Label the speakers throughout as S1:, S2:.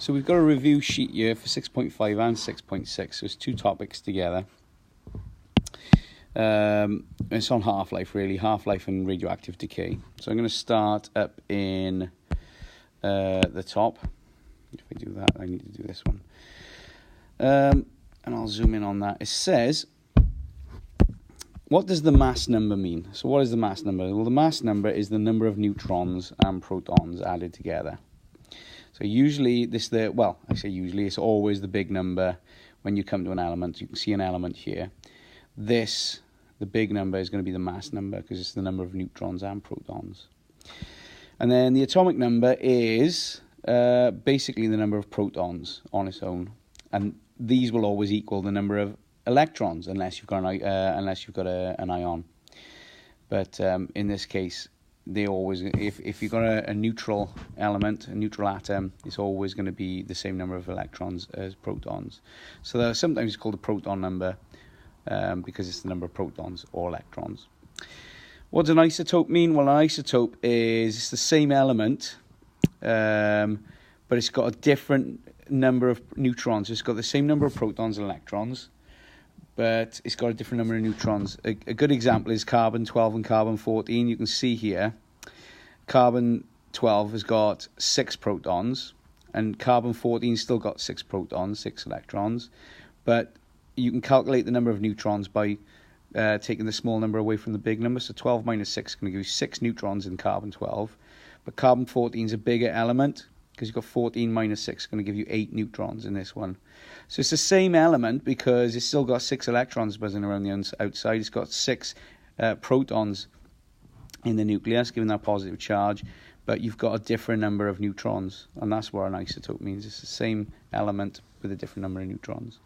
S1: So we've got a review sheet here for 6.5 and 6.6, so it's two topics together. It's on half-life, really, half-life and radioactive decay. So I'm going to start up in the top. If I do that, I need to do this one. And I'll zoom in on that. It says, what does the mass number mean? So what is the mass number? Well, the mass number is the number of neutrons and protons added together. So usually, it's always the big number when you come to an element. You can see an element here. The big number is going to be the mass number because it's the number of neutrons and protons. And then the atomic number is basically the number of protons on its own. And these will always equal the number of electrons unless you've got an ion. But in this case, they always, if you've got a neutral element, a neutral atom, it's always going to be the same number of electrons as protons. So sometimes it's called a proton number because it's the number of protons or electrons. What does an isotope mean? Well, an isotope is the same element, but it's got a different number of neutrons. It's got the same number of protons and electrons, but it's got a different number of neutrons. A good example is carbon-12 and carbon-14. You can see here, carbon-12 has got 6 protons, and carbon-14 still got 6 protons, 6 electrons. But you can calculate the number of neutrons by taking the small number away from the big number. So 12 minus 6 is going to give you 6 neutrons in carbon-12. But carbon-14 is a bigger element, because you've got 14 minus 6 is going to give you 8 neutrons in this one. So it's the same element because it's still got 6 electrons buzzing around the outside. It's got 6 protons in the nucleus, giving that positive charge, but you've got a different number of neutrons, and that's what an isotope means. It's the same element with a different number of neutrons.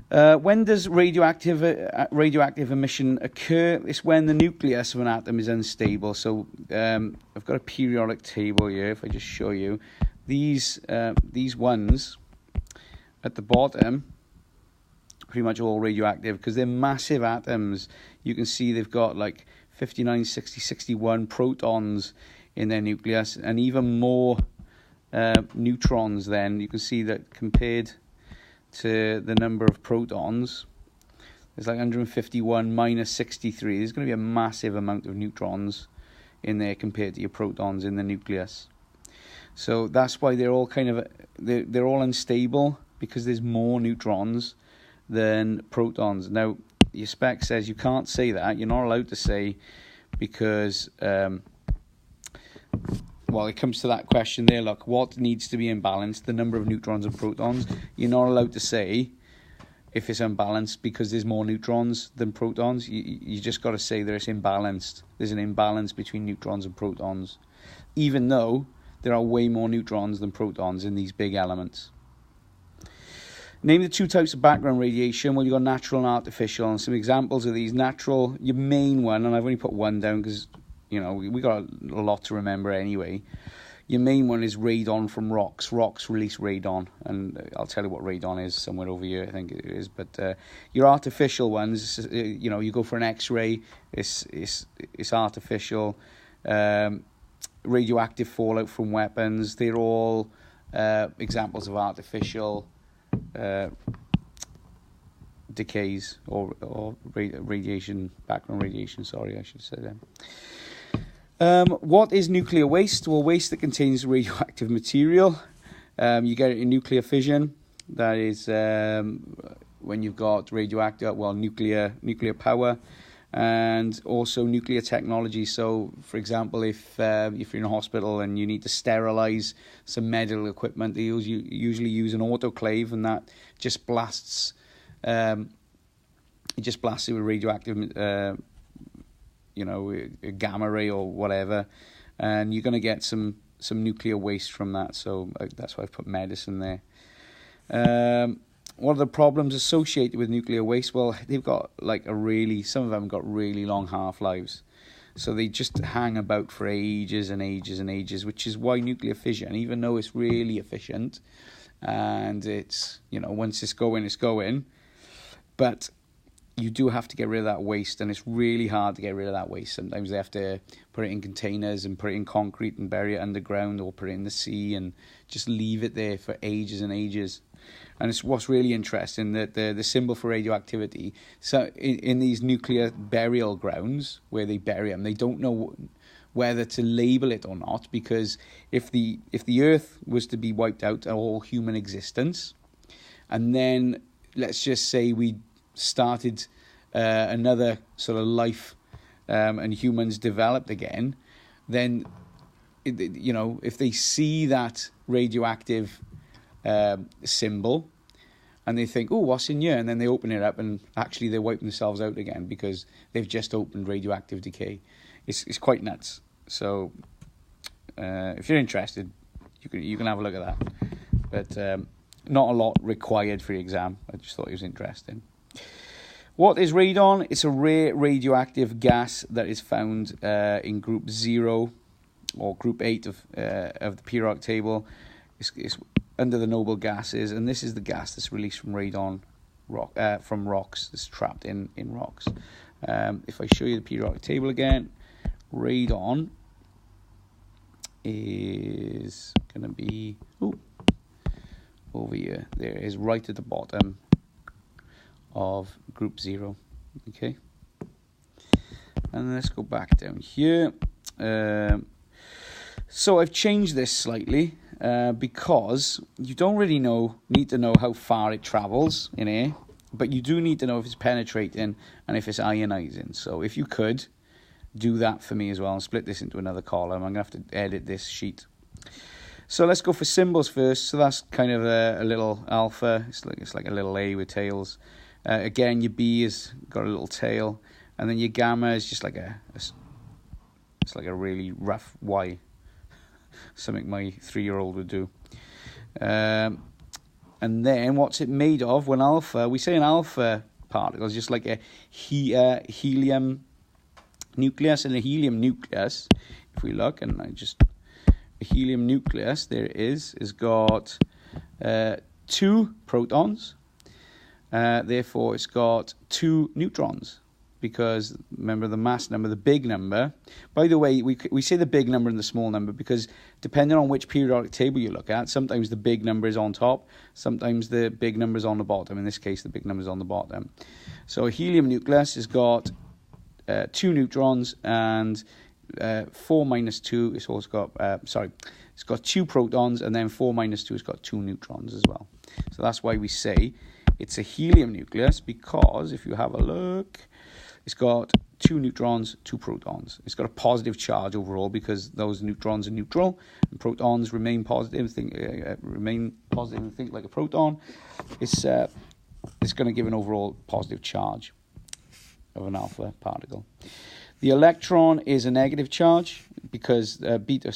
S1: When does radioactive emission occur? It's when the nucleus of an atom is unstable. So I've got a periodic table here. If I just show you, these ones at the bottom, pretty much all radioactive because they're massive atoms. You can see they've got like 59, 60, 61 protons in their nucleus, and even more neutrons. Then you can see that compared to the number of protons, there's like 151 minus 63. There's going to be a massive amount of neutrons in there compared to your protons in the nucleus. So that's why they're all they're all unstable, because there's more neutrons than protons. Now, your spec says you can't say that. You're not allowed to say, because it comes to that question there, look, what needs to be imbalanced? The number of neutrons and protons. You're not allowed to say if it's unbalanced because there's more neutrons than protons. You just got to say that it's imbalanced. There's an imbalance between neutrons and protons, even though there are way more neutrons than protons in these big elements. Name the 2 types of background radiation. Well, you've got natural and artificial, and some examples of these. Natural, your main one, and I've only put one down because we got a lot to remember anyway. Your main one is radon from rocks. Rocks release radon, and I'll tell you what radon is somewhere over here, I think it is. But your artificial ones, you go for an X-ray, it's artificial. Radioactive fallout from weapons, they're all examples of artificial decays or radiation, background radiation. Sorry, I should say that. What is nuclear waste? Well, waste that contains radioactive material. You get it in nuclear fission. That is when you've got nuclear power, and also nuclear technology. So, for example, if you're in a hospital and you need to sterilize some medical equipment, they usually use an autoclave, and that just blasts. It just blasts it with radioactive, a gamma ray or whatever, and you're going to get some nuclear waste from that. So that's why I've put medicine there. What are the problems associated with nuclear waste? Well, they've got some of them got really long half-lives. So they just hang about for ages and ages and ages, which is why nuclear fission, even though it's really efficient, and it's, once it's going, but you do have to get rid of that waste, and it's really hard to get rid of that waste. Sometimes they have to put it in containers and put it in concrete and bury it underground, or put it in the sea and just leave it there for ages and ages. And it's what's really interesting, that the symbol for radioactivity, so in these nuclear burial grounds where they bury them, they don't know whether to label it or not, because if the Earth was to be wiped out, all human existence, and then let's just say we started another sort of life, and humans developed again, then if they see that radioactive symbol and they think, oh, what's in here, and then they open it up and actually they're wiping themselves out again because they've just opened radioactive decay. It's quite nuts. So if you're interested, you can have a look at that, but not a lot required for your exam. I just thought it was interesting. What is radon? It's a rare radioactive gas that is found in group 0 or group 8 of the periodic table. It's under the noble gases, and this is the gas that's released from radon from rocks. It's trapped in rocks. If I show you the periodic table again, radon is going to be over here. There it is, right at the bottom of group 0. Okay, and let's go back down here. So I've changed this slightly because you don't really need to know how far it travels in air, but you do need to know if it's penetrating and if it's ionizing. So if you could do that for me as well and split this into another column, I'm going to have to edit this sheet. So let's go for symbols first. So that's kind of a little alpha. It's like a little A with tails. Again, your B has got a little tail, and then your gamma is just like it's like a really rough Y, something my 3-year-old would do. And then what's it made of? Well, alpha, we say an alpha particle is just like a helium nucleus, and a helium nucleus, if we look, and a helium nucleus, there it is, has got 2 protons. Therefore, it's got 2 neutrons, because remember the mass number, the big number. By the way, we say the big number and the small number because depending on which periodic table you look at, sometimes the big number is on top, sometimes the big number is on the bottom. In this case, the big number is on the bottom. So a helium nucleus has got 2 neutrons, and 4 minus 2, it's also got, it's got 2 protons, and then 4 minus 2 has got 2 neutrons as well. So that's why we say it's a helium nucleus, because if you have a look, it's got 2 neutrons, 2 protons. It's got a positive charge overall because those neutrons are neutral, and protons remain positive, and think like a proton. It's going to give an overall positive charge of an alpha particle. The electron is a negative charge because beta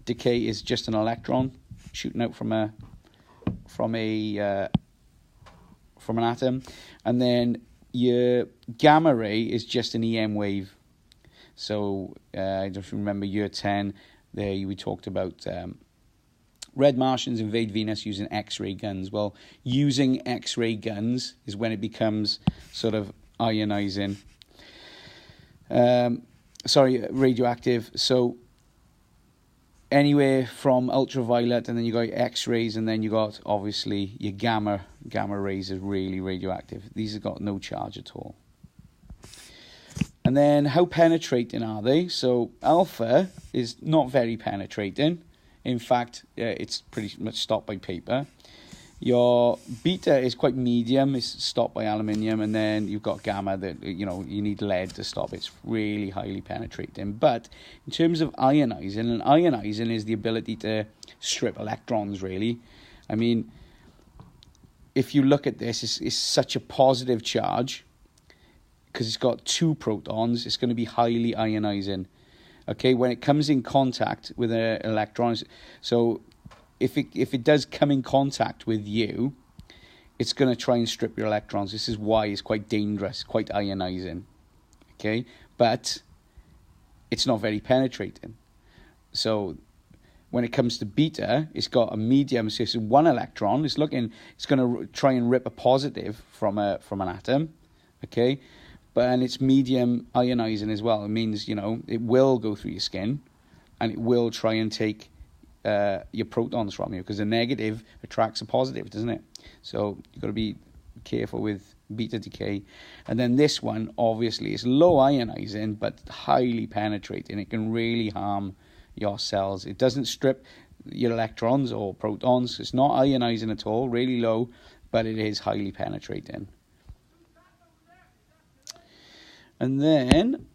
S1: decay is just an electron shooting out from an atom, and then your gamma ray is just an EM wave. So I don't remember year 10 there we talked about red Martians invade Venus using X-ray guns. Well, using X-ray guns is when it becomes sort of ionizing. Radioactive. So anywhere from ultraviolet, and then you got X-rays, and then you got obviously your gamma rays is really radioactive. These have got no charge at all. And then how penetrating are they? So alpha is not very penetrating. In fact, it's pretty much stopped by paper. Your beta is quite medium, it's stopped by aluminium, and then you've got gamma that, you need lead to stop. It's really highly penetrating. But in terms of ionizing, and ionizing is the ability to strip electrons, really. I mean, if you look at this, it's such a positive charge because it's got 2 protons. It's going to be highly ionizing. Okay, when it comes in contact with an electron, so if it does come in contact with you, it's going to try and strip your electrons. This is why it's quite dangerous, quite ionizing. Okay, but it's not very penetrating. So when it comes to beta, it's got a medium, so it's 1 electron. It's going to try and rip a positive from an atom, okay? And it's medium ionizing as well. It means, it will go through your skin, and it will try and take your protons from you, because a negative attracts a positive, doesn't it? So you've got to be careful with beta decay. And then this one, obviously, is low ionizing, but highly penetrating. It can really harm your cells. It doesn't strip your electrons or protons. It's not ionizing at all, really low, but it is highly penetrating. And then